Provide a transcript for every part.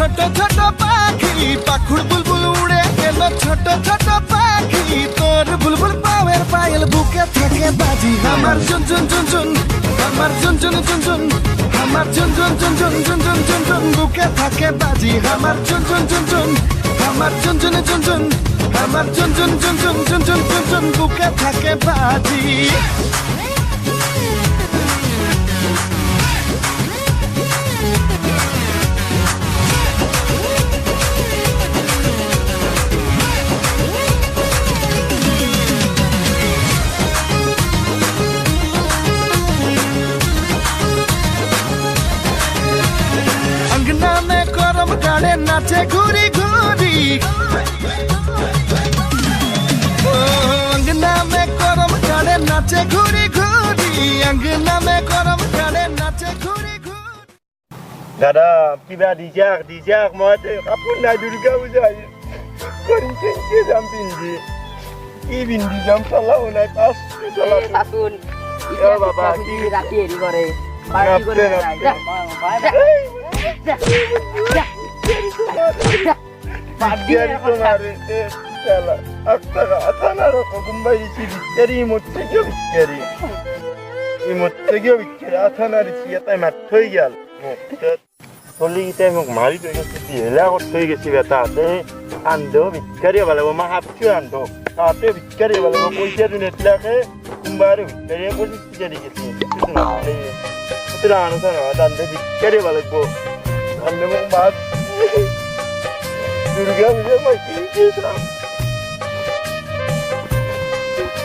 ছোট ছোট পাখি পাখুর বুলবুল উড়ে গেল ছোট ছোট পাখি তোর বুলবুল পাওয়ের পায়েল বুকে থাকে বাজি আমার ঝুনঝুন ঝুনঝুন আমার ঝুনঝুন ঝুনঝুন আমার ঝুনঝুন ঝুনঝুন ঝুনঝুন ঝুনঝুন বুকে থাকে বাজি আমার ঝুনঝুন ঝুনঝুন আমার ঝুনঝুন ঝুনঝুন আমার ঝুনঝুন ঝুনঝুন ঝুনঝুন ঝুনঝুন বুকে থাকে বাজি গানে নাচে ঘুরি ঘুরি अंगना में करम गाने नाचे घुरी घुरी अंगना में करम गाने नाचे घुरी घुरी দাদা কিবা দিজাক মই আপোনাৰ দুৰ্গা পূজা কৰিছে যাম পিন্ধি কি পিন্ধি যাম চলাও নাই পাঁচ চলা সাতুন এ বাবা কি রাতি এৰি কৰে পাৰ্টি কৰে Biar kemarin salah akta atana roko kumbai si bikkari motte kyo bikkari motte kyo bikkari atana ri siata mattoi gal toli ite mok mari to gesi ela kottoi gesi beta te ando bikkari bala ma hapchu ando ate bikkari bala ma koise du netla ke kumbare bikkari ko si jadi gesi utrano sana dande bikkari bala ko ande mo baat Durga मुझे machine की तरह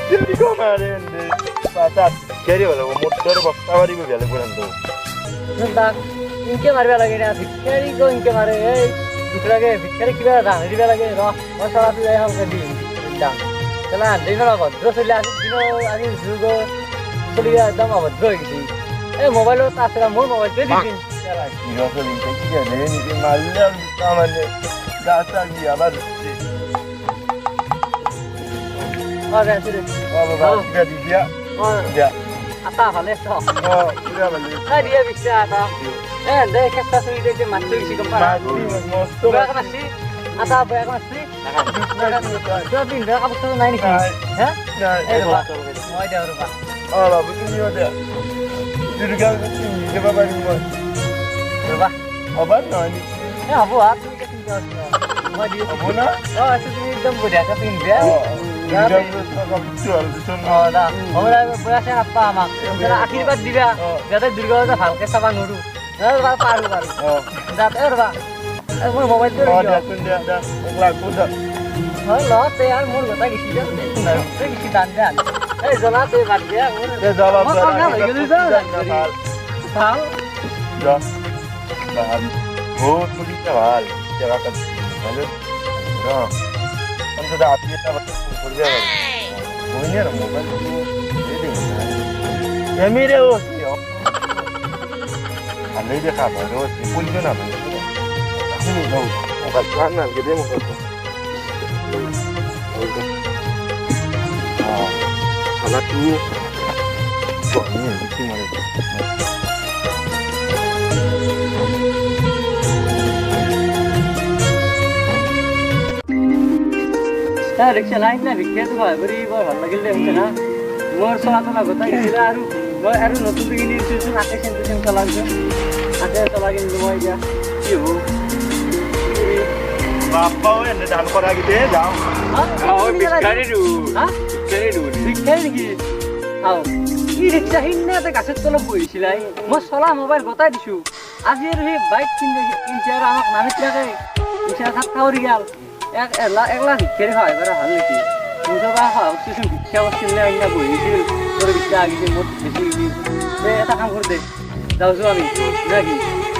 jadi kemarin deh pasat jadi वाला वो motor बक्सा वाली भी वाले पुरान तो नंदा इनके मारे वाला के ना भिखारी को इनके मारे है दूसरा के भिखारी की वाला धान री वाला के रो और सारा भी हम कर दी दाम चला देखो ना भद्र चले आसे दिनो आनी जुगो चली एकदम भद्र हो गई ए मोबाइल तो आसरा मोर मोबाइल दे दी चला हीरो को लिंक किया दे नी मालूम सामान Dasar dia baru. Oh, dah sudah. Oh, bapak sudah dia. Oh, dia. Apa halnya so? Oh, sudah balik. Dia bisa apa? Deh kita sudah di masuk isi kempar. Masuk. Berapa masih? Atau berapa masih? Sudah pindah kamu sudah naik sini? Hah? Pak. Mau ada berapa? Oh, lah begini ada. Durga sini, coba balik mas. Berapa? Apa nani? Apa? Mau di Abuna? Oh, itu एकदम बढ़िया का pin दिया. Durga का jual di sana. Oh, dah. हमरा berasa apa mak? Karena akhir baat दिया. ज्यादा दुर्गा का हल्के सामान उड़ू. ना बात पारू पारू. Oh. जाते और बा. मोर मोबाइल पे Oh, dia dah. Oklak udah. Oh, lo te यार मोर बता किसी का नहीं. ते किसी दान दे. ए जला ते बात दिया. Dia jawab Oh, enggak begitu dah. Tahu? Ya. Bahan. Oh, tuli cawal. Cawal. Lalu, nah, kan sudah api kita bekerja. Oh ini ada mobil. Jadi mana? Ya mire oh sih. Anda dia kabar oh sih. Pulih kan apa? Ini tahu. Mobil kanan kita mau foto. Ah, alat tu. Wah ini mesti mana? Rickshaw line ना rickshaw तो बड़ी बार हल्ला के लिए होता ना मोर सला तो ना होता है इधर आरु नतुन तो किनी सुन आके सेंटेशन चला के आके चला के मोय जा ये हो बापा वो ने धान करा के दे जाओ हां भिखारी की आओ ई रिक्शा हिन्ने त गाছত तल बहिसिलाई म सला मोबाइल गताइ दिसु আজি আৰু হে বাইক কিনছে আৰু আমাক মানুহ লাগে ইচ্ছা খাত খাওৰি গেল একলা ভিক্ষাৰী হয় বাৰু ভাল নেকি মুজবা হয় কিছু ভিক্ষা কৰিছিল নে অন্য বহিছিল তোৰ ভিক্ষা আগিছে মোৰ বেছি দে এটা কাম কৰ দে যাওছো আমি নাকি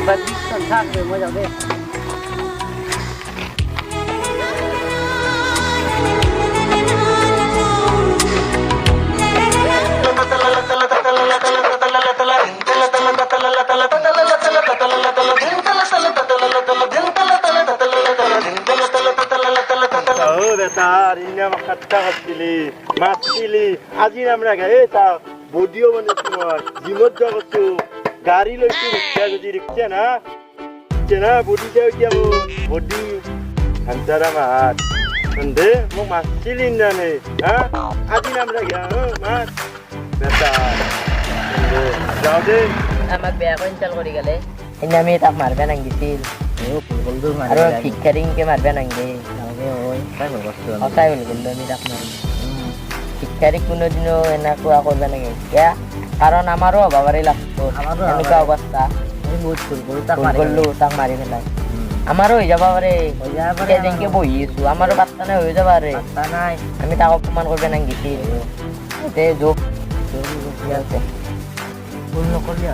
বাদ দিছ থাক দে মই যাও দে betar ini makan tak pilih mati aji namanya gaya tak video mana semua jimot jago tu gari lo itu riksa jadi riksa na হচ্ছে না বডিটাও কেমন বডি খানচারা মাছ সন্ধে মোক মাছ চিলিন জানে হ্যাঁ আজি নাম লাগে মাছ বেটা যাও দে আমাক বেয়া কৰি ইনচাল কৰি গেলে এনে আমি তাক মাৰবা নাংগিছিল আৰু ভিক্ষাৰিংকে মাৰবা নাংগে সঁচাই হ'ল কিন্তু আমি তাক মাৰি ভিক্ষাৰীক কোনোদিনো এনেকুৱা কৰিব নাগে কিয়া কাৰণ আমাৰো অভাৱাৰী লাগতো এনেকুৱা অৱস্থা ভুল কৰিলো তাক মাৰি পেলাই আমাৰো হৈ যাব পাৰে যেনেকে বহি আছো আমাৰো পাত্তা নাই হৈ যাব পাৰে আমি তাক অপমান কৰিব নাংগিছিল এতিয়া যোগ ভুল নকৰিলে